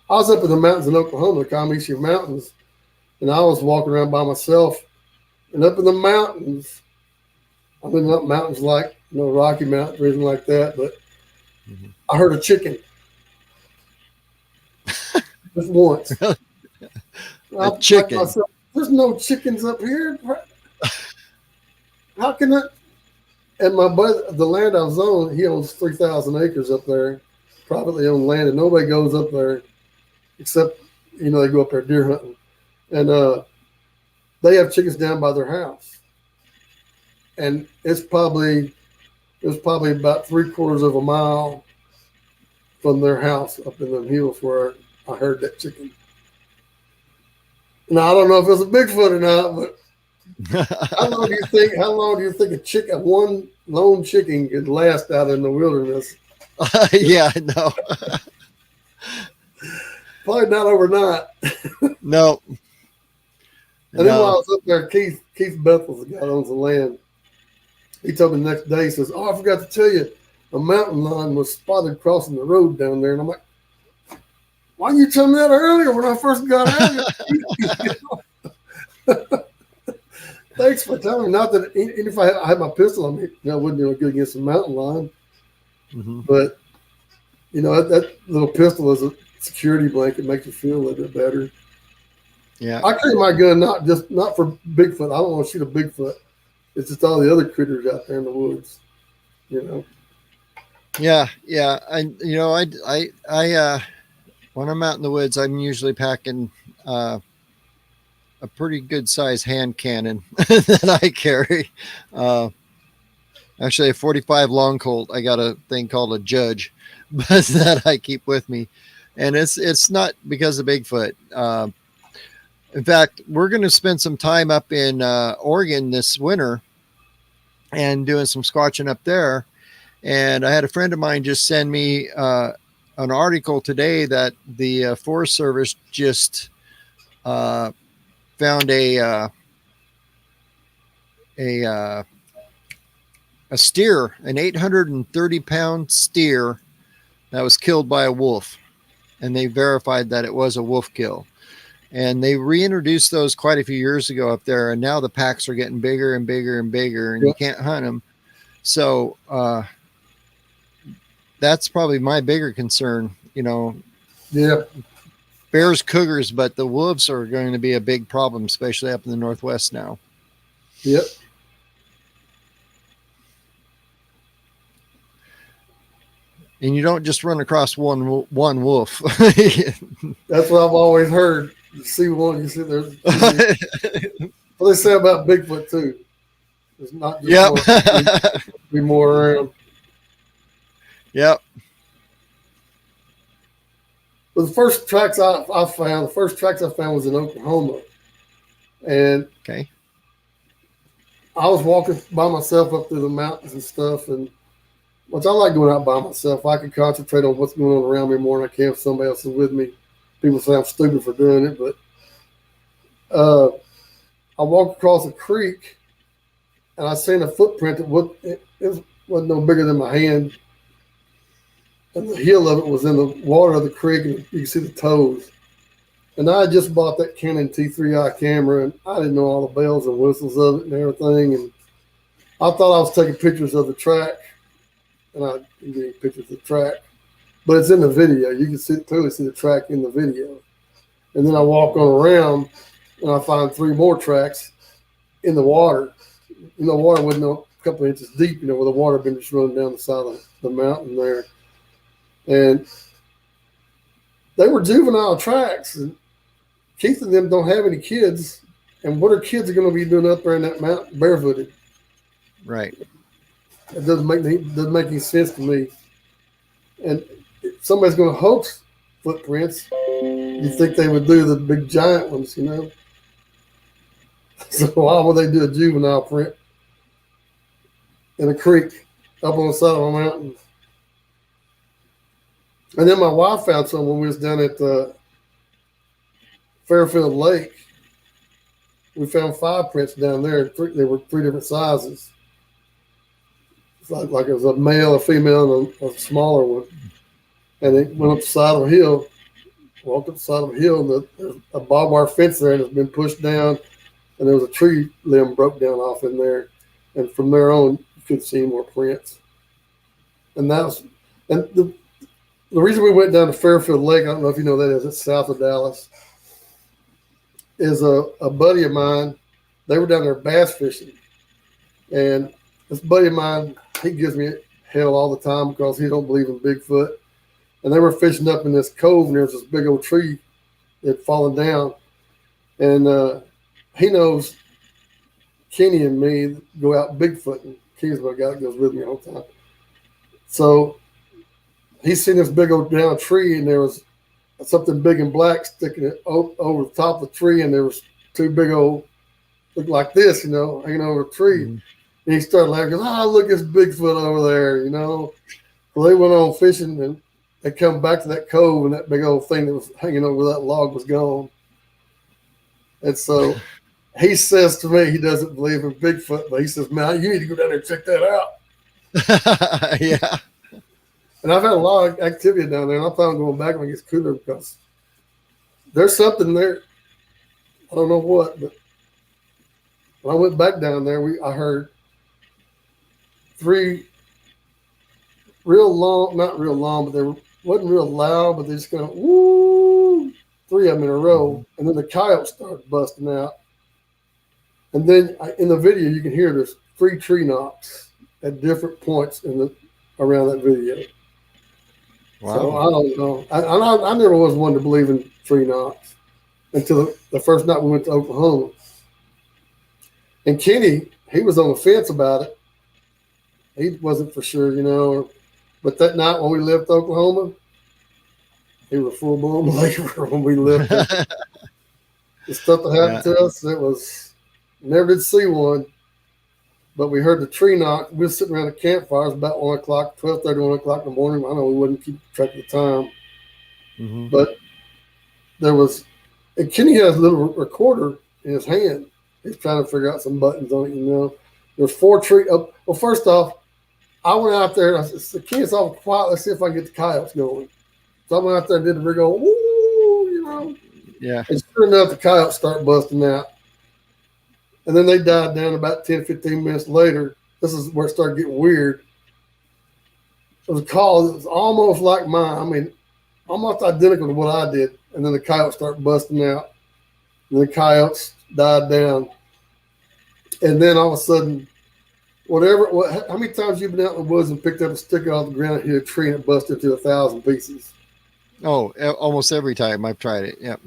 I was up in the mountains in Oklahoma, the Comanche Mountains, and I was walking around by myself. And up in the mountains, I've been up mountains like Rocky Mountains or anything like that, but I heard a chicken just once. A chicken. Myself, there's no chickens up here. How can that? And my buddy, the land I was on, he owns 3,000 acres up there, privately owned land, and nobody goes up there except, they go up there deer hunting. And they have chickens down by their house. And it was probably about 3/4 of a mile from their house up in them hills where I heard that chicken. Now, I don't know if it was a Bigfoot or not, but how long do you think one lone chicken could last out in the wilderness? Yeah, no. Probably not overnight. No. And then while I was up there, Keith Bethel's the guy that owns the land. He told me the next day, he says, I forgot to tell you, a mountain lion was spotted crossing the road down there. And I'm like, why didn't you tell me that earlier when I first got out? Thanks for telling me. Not that even if I had my pistol on me, I wouldn't do good against a mountain lion. Mm-hmm. But, that little pistol is a security blanket, makes you feel a little bit better. Yeah. I carry my gun not for Bigfoot. I don't want to shoot a Bigfoot. It's just all the other critters out there in the woods, Yeah, yeah. I when I'm out in the woods, I'm usually packing a pretty good size hand cannon that I carry. Uh, Actually, a 45 long colt. I got a thing called a Judge, but that I keep with me, and it's not because of Bigfoot. In fact, we're going to spend some time up in Oregon this winter and doing some squatching up there. And I had a friend of mine just send me an article today that the Forest Service just uh, found a uh, a steer, an 830-pound steer that was killed by a wolf, and they verified that it was a wolf kill. And they reintroduced those quite a few years ago up there, and now the packs are getting bigger and bigger and bigger, and Yeah. you can't hunt them. So that's probably my bigger concern. Yeah. Bears, cougars, but the wolves are going to be a big problem, especially up in the Northwest now. Yep. And you don't just run across one wolf. That's what I've always heard. You see one, you see there's. What they say about Bigfoot too. It's not just Yep. one. Be more around. Yep. But the first tracks I found was in Oklahoma, and Okay. I was walking by myself up through the mountains and stuff, and which I like going out by myself. I can concentrate on what's going on around me more than I can if somebody else is with me. People say I'm stupid for doing it, but I walked across a creek, and I seen a footprint that wasn't no bigger than my hand, and the heel of it was in the water of the creek, and you can see the toes. And I just bought that Canon T3i camera, and I didn't know all the bells and whistles of it and everything. And I thought I was taking pictures of the track, and I didn't get any pictures of the track, but it's in the video. You can clearly see the track in the video. And then I walk on around, and I find 3 more tracks in the water. The water wasn't a couple of inches deep, where the water had been just running down the side of the mountain there. And they were juvenile tracks. And Keith and them don't have any kids. And what are kids going to be doing up there in that mountain barefooted? Right. It doesn't make any sense to me. And if somebody's going to hoax footprints, you think they would do the big giant ones, So why would they do a juvenile print in a creek up on the side of a mountain? And then my wife found some when we was down at Fairfield Lake. We found 5 prints down there. They were 3 different sizes. It's like it was a male, a female, and a smaller one. And it went up the side of a hill. Walked up the side of a hill, and there's a barbed wire fence there, and it's been pushed down. And there was a tree limb broke down off in there. And from there on, you could see more prints. And the reason we went down to Fairfield Lake, I don't know if you know that is, it's south of Dallas, is a buddy of mine. They were down there bass fishing. And this buddy of mine, he gives me hell all the time because he don't believe in Bigfoot. And they were fishing up in this cove, and there was this big old tree that had fallen down. And he knows Kenny and me go out Bigfooting. Kenny's my guy that goes with me all the time. So he's seen this big old down tree, and there was something big and black sticking it over the top of the tree, and there was 2 big old, look like this, hanging over a tree. Mm-hmm. And he started laughing, goes, look, it's Bigfoot over there, Well, they went on fishing, and they come back to that cove, and that big old thing that was hanging over that log was gone. And so he says to me, he doesn't believe in Bigfoot, but he says, man, you need to go down there and check that out. Yeah. And I've had a lot of activity down there, and I plan on going back when it gets cooler because there's something there. I don't know what, but when I went back down there, I heard 3 real long, not real long, but they wasn't real loud, but they just kind of woo, 3 of them in a row, and then the coyotes started busting out. And then in the video, you can hear there's 3 tree knocks at different points in around that video. So Wow. I don't know. I never was one to believe in tree knocks until the first night we went to Oklahoma. And Kenny, he was on the fence about it. He wasn't for sure, you know. But that night when we left Oklahoma, he was a full blown believer when we left there. The stuff that Yeah. happened to us, it was never did see one. But we heard the tree knock. We were sitting around the campfire. It was about 1 o'clock, 12:30, 1 o'clock in the morning. I know we wouldn't keep track of the time. Mm-hmm. But there was, and Kenny has a little recorder in his hand. He's trying to figure out some buttons on it, you know. There's 4 trees. Well, first off, I went out there and I said, Kenny's all quiet. Let's see if I can get the coyotes going. So I went out there and did the big old, woo, you know. Yeah. And sure enough, the coyotes start busting out. And then they died down about 10, 15 minutes later. This is where it started getting weird. It was a call that was almost like mine. I mean, almost identical to what I did. And then the coyotes start busting out. And the coyotes died down. And then all of a sudden, how many times you been out in the woods and picked up a stick off the ground and hit a tree and it busted into 1,000 pieces? Oh, almost every time I've tried it. Yep.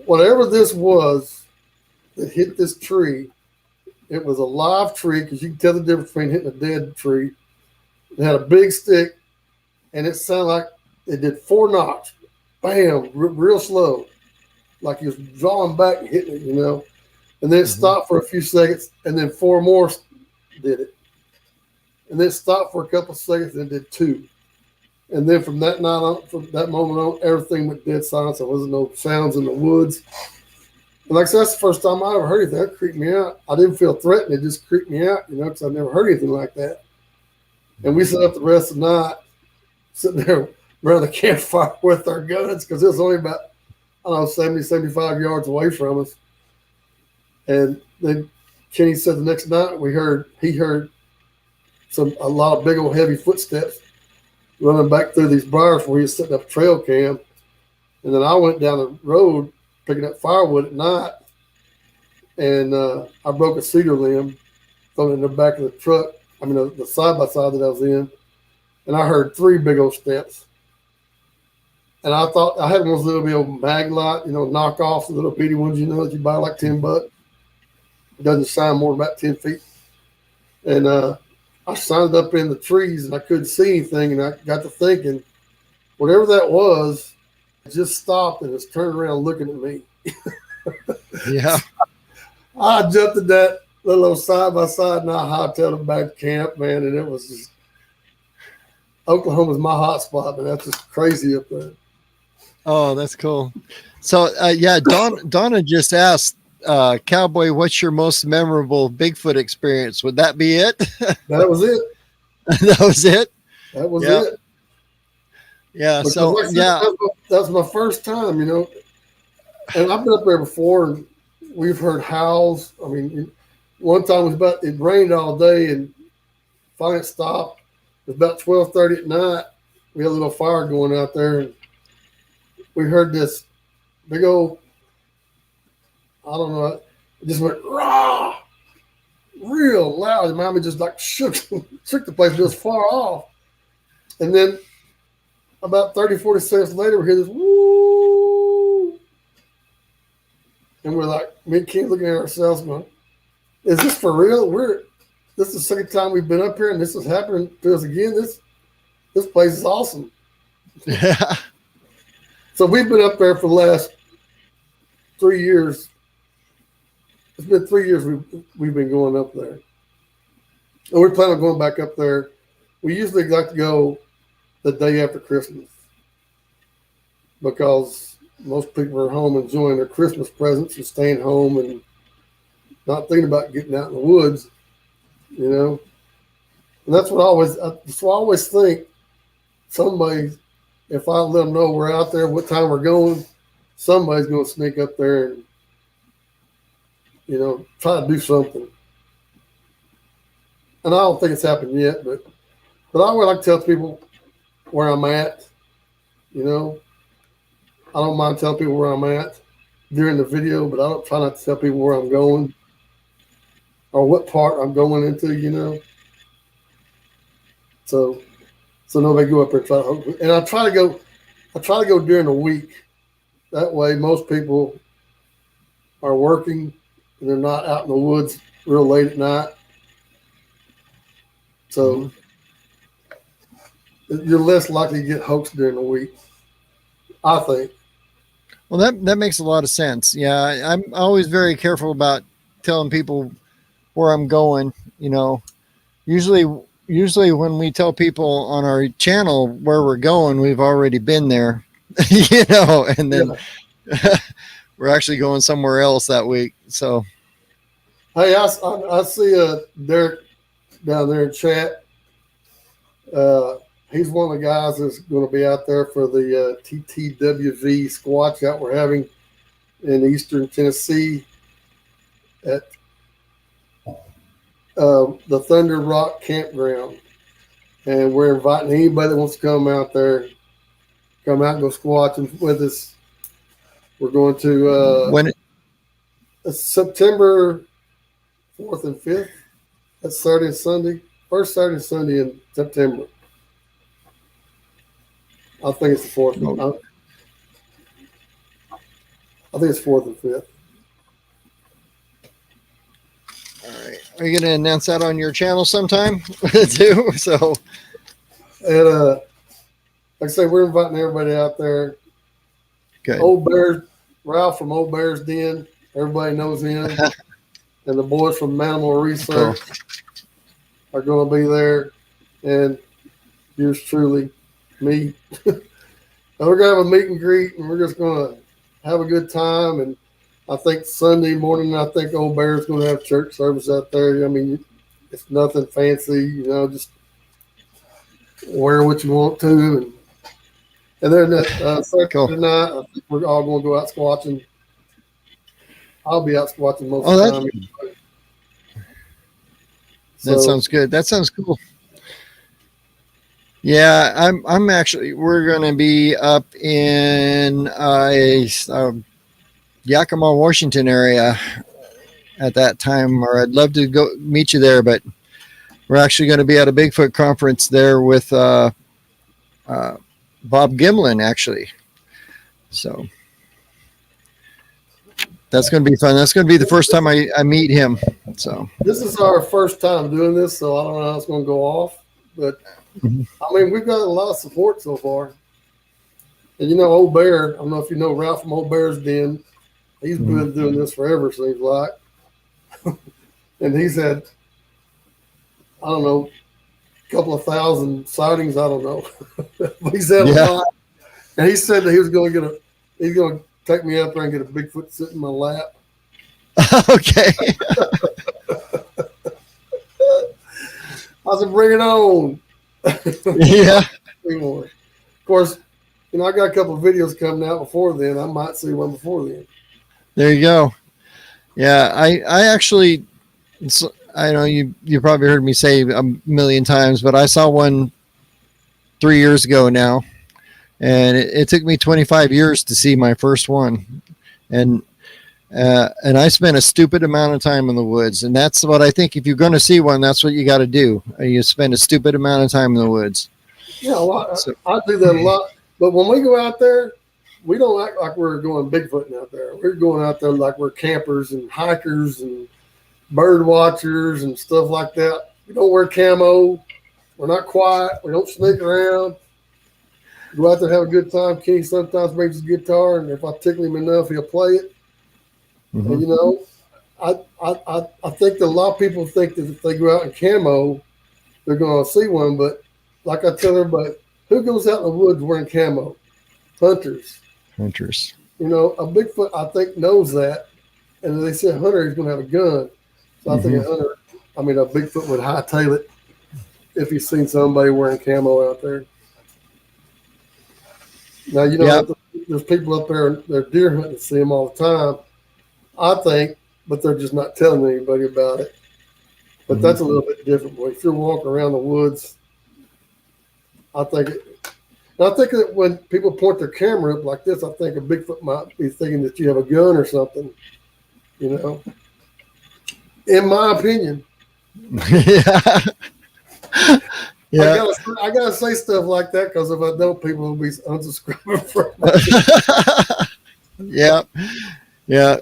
Whatever this was that hit this tree, it was a live tree because you can tell the difference between hitting a dead tree. It had a big stick, and it sounded like it did 4 knocks. Bam, real slow, like he was drawing back and hitting it, you know. And then it stopped for a few seconds, and then 4 more did it. And then it stopped for a couple of seconds, and it did 2. And then from that night on, from that moment on, everything went dead silence. There wasn't no sounds in the woods. And like I said, that's the first time I ever heard anything. That creeped me out. I didn't feel threatened. It just creeped me out, you know, because I'd never heard anything like that. And we sat up the rest of the night sitting there around the campfire with our guns because it was only about, I don't know, 70, 75 yards away from us. And then Kenny said the next night he heard a lot of big old heavy footsteps running back through these briars where he was setting up a trail cam. And then I went down the road picking up firewood at night, and I broke a cedar limb, thrown it in the back of the truck. I mean, the side-by-side that I was in, and I heard 3 big old steps. And I thought I had one of those little bit old mag light, you know, knockoffs, the little bitty ones, you know, that you buy like $10. It doesn't shine more than about 10 feet. And I shined up in the trees, and I couldn't see anything, and I got to thinking, whatever that was, it just stopped and it's turned around looking at me. Yeah. I jumped at that little side by side and I hightailed it back to camp, man. And it was just, Oklahoma's my hot spot, man. That's just crazy up there. Oh, that's cool. So, yeah, Donna just asked, Cowboy, what's your most memorable Bigfoot experience? Would that be it? That was it. That was it? That was it. Yeah. Because So, like I said, yeah. that was my first time, you know. And I've been up there before, and we've heard howls. I mean, one time it rained all day, and finally it stopped. It was about 12:30 at night. We had a little fire going out there, and we heard this big old, I don't know, it just went rah, real loud. And Mommy just like shook the place, but it was far off. And then about 30, 40 seconds later, we hear this woo. And we're like, me and King looking at ourselves going, is this for real? This is the second time we've been up here and this is happening to us again. This place is awesome. Yeah. So we've been up there for the last 3 years. It's been 3 years we've been going up there. And we're planning on going back up there. We usually like to go the day after Christmas because most people are home enjoying their Christmas presents and staying home and not thinking about getting out in the woods, you know. And that's what I always think somebody, if I let them know we're out there, what time we're going, somebody's going to sneak up there and, you know, try to do something. And I don't think it's happened yet, but I always like to tell people where I'm at, you know. I don't mind telling people where I'm at during the video, but I don't try not to tell people where I'm going or what part I'm going into, you know. So nobody go up there and try to hook. And I try to go during the week. That way, most people are working and they're not out in the woods real late at night. So you're less likely to get hoaxed during the week, I think. Well, that makes a lot of sense. Yeah, I'm always very careful about telling people where I'm going. You know, usually when we tell people on our channel where we're going, we've already been there. You know, and then we're actually going somewhere else that week. So, hey, I see Derek down there in chat. He's one of the guys that's going to be out there for the TTWV Squatch that we're having in Eastern Tennessee at the Thunder Rock Campground. And we're inviting anybody that wants to come out there, come out and go squatching with us. We're going to September 4th and 5th. That's Saturday and Sunday. First Saturday and Sunday in September. I think it's the 4th. I think it's 4th and 5th. all right, are you going to announce that on your channel sometime too? So, and like I say, we're inviting everybody out there. good. Old Bear, Ralph from Old Bear's Den, everybody knows him, and the boys from Manimal Research are going to be there, and yours truly, me. And we're going to have a meet and greet, and we're just going to have a good time. And I think Sunday morning, I think Old Bear's going to have church service out there. I mean, it's nothing fancy, you know, just wear what you want to. And then Saturday night, I think we're all going to go out squatching. I'll be out squatching most of the time. That sounds good. That sounds cool. Yeah, I'm actually, we're going to be up in Yakima, Washington area at that time, or I'd love to go meet you there, but we're actually going to be at a Bigfoot conference there with Bob Gimlin, actually. So that's going to be fun. That's going to be the first time I meet him. So this is our first time doing this, so I don't know how it's going to go off, but I mean, we've got a lot of support so far. And you know, Old Bear, I don't know if you know Ralph from Old Bear's Den. He's been doing this forever, seems like. And he's had, I don't know, a couple of thousand sightings. I don't know. But he's had a lot. And he said that he was going to he's going to take me up there and get a Bigfoot sit in my lap. Okay. I said, bring it on. Yeah. Of course, you know, I got a couple of videos coming out before then. I might see one before then. There you go. Yeah, I actually, I know you probably heard me say a million times, but I saw one 3 years ago now, and it took me 25 years to see my first one, and I spent a stupid amount of time in the woods, and that's what I think. If you're going to see one, that's what you got to do. You spend a stupid amount of time in the woods. Yeah, I do that a lot. But when we go out there, we don't act like we're going Bigfooting out there. We're going out there like we're campers and hikers and bird watchers and stuff like that. We don't wear camo. We're not quiet. We don't sneak around. Go out there, have a good time. Kenny sometimes brings his guitar, and if I tickle him enough, he'll play it. And, you know, I think that a lot of people think that if they go out in camo, they're going to see one. But like I tell everybody, who goes out in the woods wearing camo? Hunters. Hunters. You know, a Bigfoot, I think, knows that. And they say a hunter is going to have a gun. So I think a Bigfoot would hightail it if he's seen somebody wearing camo out there. Now, you know, there's people up there, they're deer hunting, see them all the time, I think, but they're just not telling anybody about it. But that's a little bit different. If you're walking around the woods, I think that when people point their camera up like this, I think a Bigfoot might be thinking that you have a gun or something, you know, in my opinion. Yeah. Yeah. I gotta say stuff like that because if I don't, people will be unsubscribing from my Yeah. Yeah.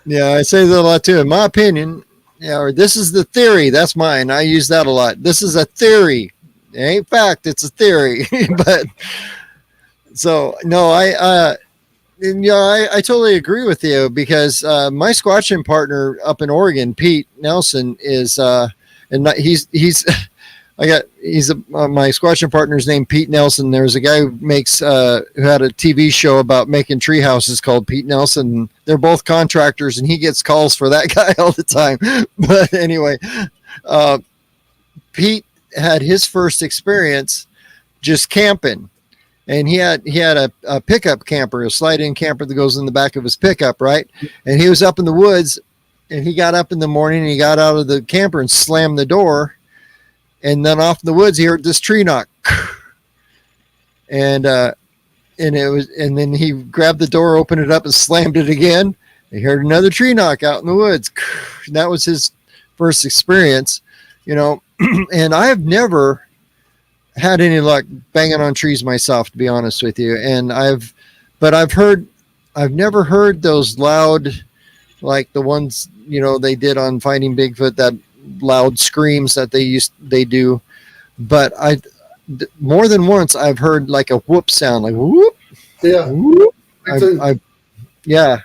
Yeah. I say that a lot too. In my opinion, yeah, or this is the theory. That's mine. I use that a lot. This is a theory. It ain't fact. It's a theory. But so no, and, I totally agree with you because my squatching partner up in Oregon, Pete Nelson, is and he's my squatching partner's named Pete Nelson. There's a guy who makes who had a TV show about making tree houses called Pete Nelson. They're both contractors, and he gets calls for that guy all the time. But anyway, Pete had his first experience just camping. And he had a pickup camper, a slide-in camper that goes in the back of his pickup, right? And he was up in the woods, and he got up in the morning, and he got out of the camper and slammed the door. And then off in the woods, he heard this tree knock, and then he grabbed the door, opened it up, and slammed it again. He heard another tree knock out in the woods. That was his first experience, And I have never had any luck banging on trees myself, to be honest with you. And I've never heard those loud, like the ones, they did on Finding Bigfoot, that loud screams that they do. But more than once, I've heard like a whoop sound, like whoop. Yeah. Whoop. Yeah.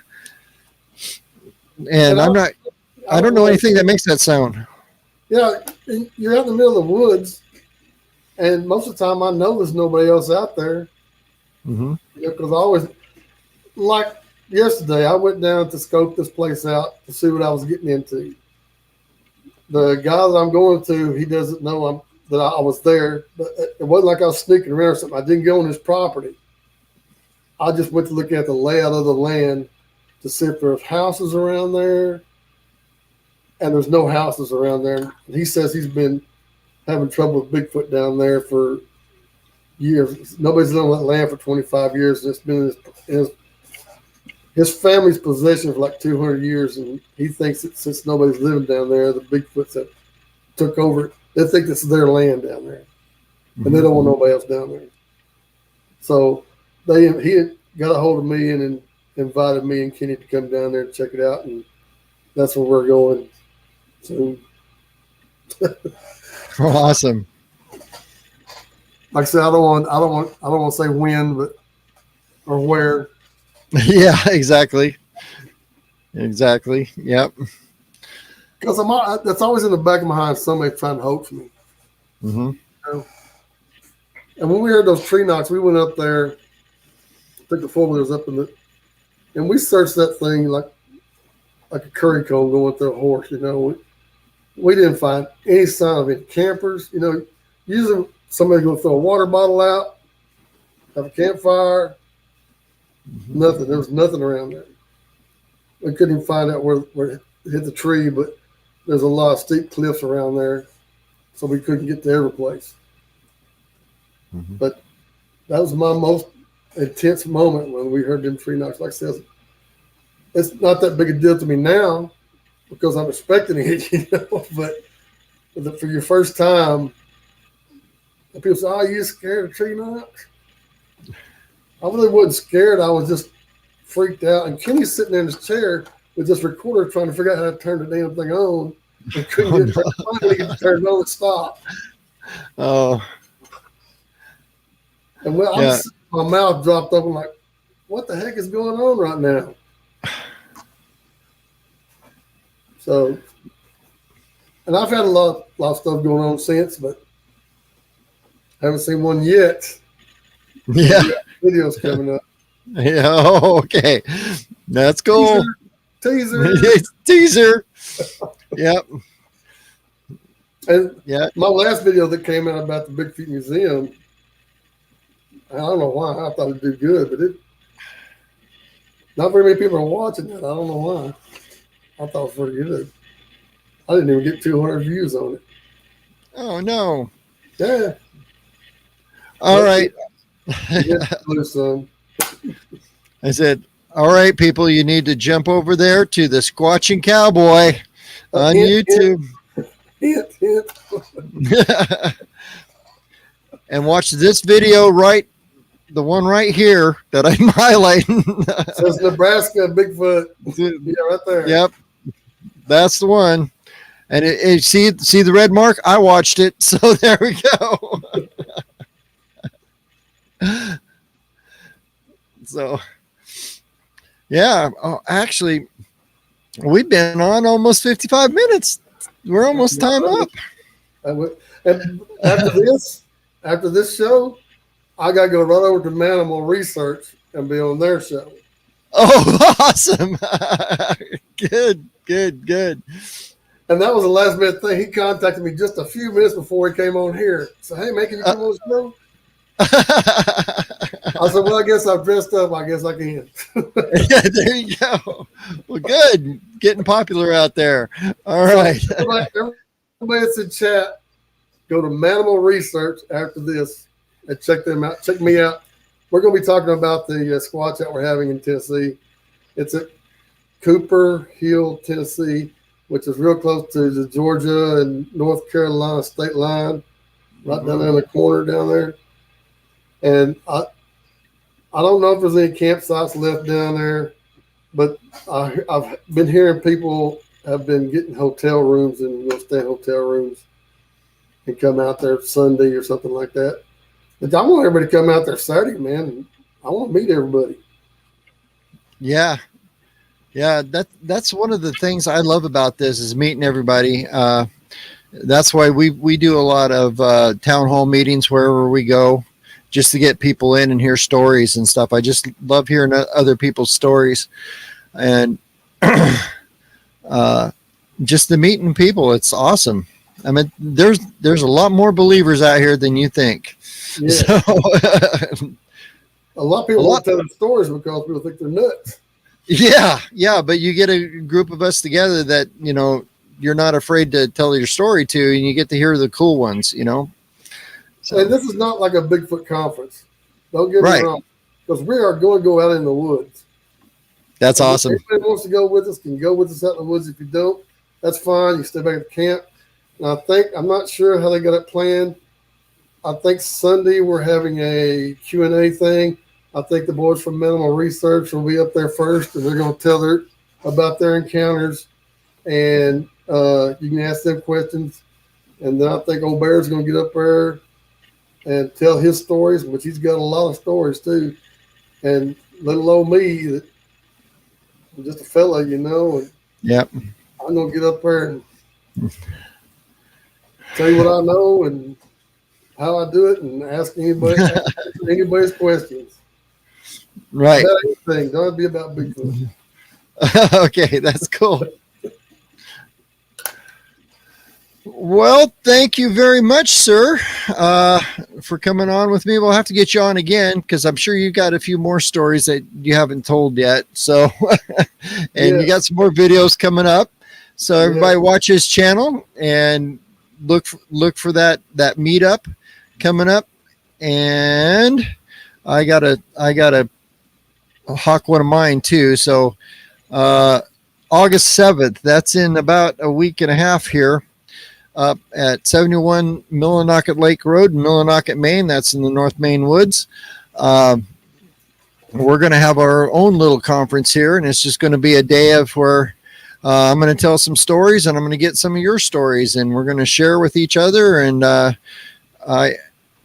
And I don't know anything that makes that sound. Yeah. You're out in the middle of the woods. And most of the time, I know there's nobody else out there. Mm-hmm. Because I always, like yesterday, I went down to scope this place out to see what I was getting into. The guy that I'm going to, he doesn't know that I was there. But it wasn't like I was sneaking around or something. I didn't go on his property. I just went to look at the layout of the land to see if there's houses around there. And there's no houses around there. And he says he's been having trouble with Bigfoot down there for years. Nobody's lived on that land for 25 years. It's been his family's possession for like 200 years, and he thinks that since nobody's living down there, the Bigfoots that took over, they think it's their land down there, and they don't want nobody else down there. So he had got a hold of me and invited me and Kenny to come down there and check it out, and that's where we're going soon. Awesome. Like I said, I don't want to say when, but or where. Yeah, exactly. Yep. Because that's always in the back of my mind. Somebody trying to hoax me. Mm-hmm. And when we heard those tree knocks, we went up there, took the 4-wheelers up and we searched that thing like a curry comb going through a horse. We didn't find any sign of any campers. Usually somebody go throw a water bottle out, have a campfire. Mm-hmm. Nothing. There was nothing around there. We couldn't even find out where it hit the tree, but there's a lot of steep cliffs around there, so we couldn't get to every place. Mm-hmm. But that was my most intense moment when we heard them tree knocks. Like I said, it's not that big a deal to me now, because I'm expecting it, but for your first time, people say, "Oh, you scared of tree knocks?" I really wasn't scared. I was just freaked out. And Kenny's sitting there in his chair with this recorder trying to figure out how to turn the damn thing on. And couldn't finally get it turned on and stop. Oh. And my mouth dropped up. I'm like, what the heck is going on right now? So, and I've had a lot of stuff going on since, but haven't seen one yet. Yeah. Videos coming up. Yeah. Oh, okay. That's cool. Teaser. Yep. And my last video that came out about the Bigfoot Museum, I don't know why. I thought it'd do good, but not very many people are watching it. I don't know why. I thought it was pretty good. I didn't even get 200 views on it. Oh, no. Yeah. All right. I said, all right, people, you need to jump over there to the Squatchin Cowboy on YouTube. Hint. and watch this video the one right here that I'm highlighting. Says Nebraska Bigfoot. Yeah, right there. Yep, that's the one. And see the red mark? I watched it, so there we go. So, yeah. Oh, actually, we've been on almost 55 minutes. We're almost time up. And after this show, I gotta go right over to Manimal Research and be on their show. Oh, awesome! Good. And that was a last minute thing. He contacted me just a few minutes before he came on here. So, hey, man, can you come on the show? I said, well, I guess I've dressed up. I guess I can. Yeah, there you go. Well, good. Getting popular out there. All right. Everybody that's in chat, go to Manimal Research after this and check them out. Check me out. We're going to be talking about the Squatch that we're having in Tennessee. It's at Cooper Hill, Tennessee, which is real close to the Georgia and North Carolina state line, right down there in the corner down there. And I don't know if there's any campsites left down there, but I've been hearing people have been getting hotel rooms and stay in hotel rooms and come out there Sunday or something like that. But I want everybody to come out there Saturday, man. I want to meet everybody. Yeah. Yeah, that's one of the things I love about this is meeting everybody. That's why we do a lot of town hall meetings wherever we go, just to get people in and hear stories and stuff. I just love hearing other people's stories, and just the meeting people. It's awesome. I mean, there's a lot more believers out here than you think. Yeah. So, a lot of people won't tell their stories because people think they're nuts. Yeah, but you get a group of us together that, you're not afraid to tell your story to, and you get to hear the cool ones, So, and this is not like a Bigfoot conference. Don't get me wrong, because we are going to go out in the woods. That's awesome. If anybody wants to go with us, can go with us out in the woods. If you don't, that's fine. You stay back at the camp. And I'm not sure how they got it planned. I think Sunday we're having a Q&A thing. I think the boys from Manimal Research will be up there first, and they're going to tell about their encounters, and you can ask them questions. And then I think Old Bear's going to get up there and tell his stories, which he's got a lot of stories too. And little old me, that I'm just a fella, and yep. I'm going to get up there and tell you what I know and how I do it, and ask anybody's questions. Right. About anything. Don't be about Bigfoot. Okay, that's cool. Well, thank you very much, sir, for coming on with me. We'll have to get you on again because I'm sure you got a few more stories that you haven't told yet. So, and you got some more videos coming up. So everybody watch his channel and look for that meetup coming up. And I gotta hawk one of mine too. So August 7th, that's in about a week and a half here, up at 71 Millinocket Lake Road in Millinocket, Maine. That's in the North Maine woods. We're going to have our own little conference here, and it's just going to be a day of where I'm going to tell some stories, and I'm going to get some of your stories, and we're going to share with each other. And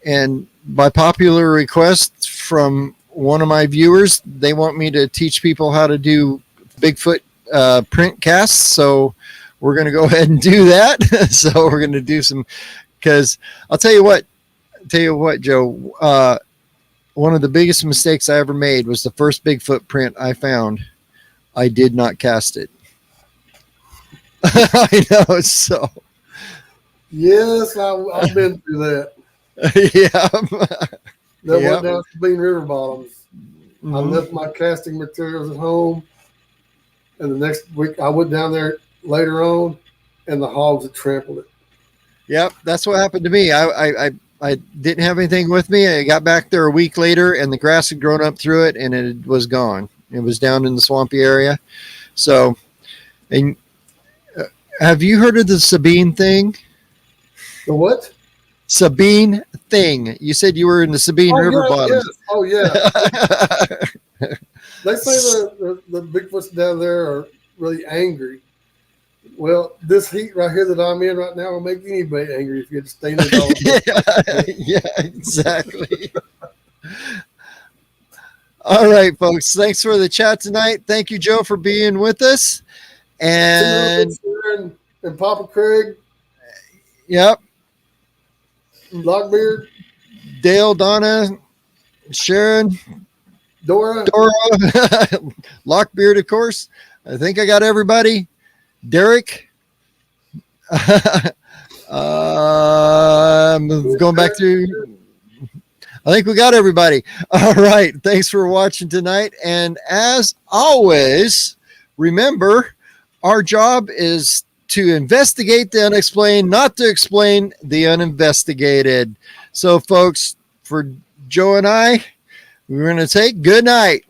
and by popular request from one of my viewers, they want me to teach people how to do Bigfoot print casts. So we're going to go ahead and do that. So we're going to do some, because I'll tell you what, Joe, one of the biggest mistakes I ever made was the first Bigfoot print I found. I did not cast it. I know. So yes, I've been through that. Yeah. That went down to Bean River bottoms. Mm-hmm. I left my casting materials at home, and the next week I went down there later on, and the hogs had trampled it. Yep, that's what happened to me. I didn't have anything with me. I got back there a week later, and the grass had grown up through it, and it was gone. It was down in the swampy area. So, and have you heard of the Sabine thing? The what? Sabine thing. You said you were in the Sabine River bottoms. Yes. Oh yeah. They say the Bigfoots down there are really angry. Well, this heat right here that I'm in right now will make anybody angry if you had to stay in it all day. Yeah, exactly. All right, folks. Thanks for the chat tonight. Thank you, Joe, for being with us. And Papa Craig. Yep. Lockbeard. Dale, Donna, Sharon, Dora, Lockbeard, of course. I think I got everybody. Derek. Going back to, I think we got everybody. All right. Thanks for watching tonight. And as always, remember, our job is to investigate the unexplained, not to explain the uninvestigated. So, folks, for Joe and I, we're going to take good night.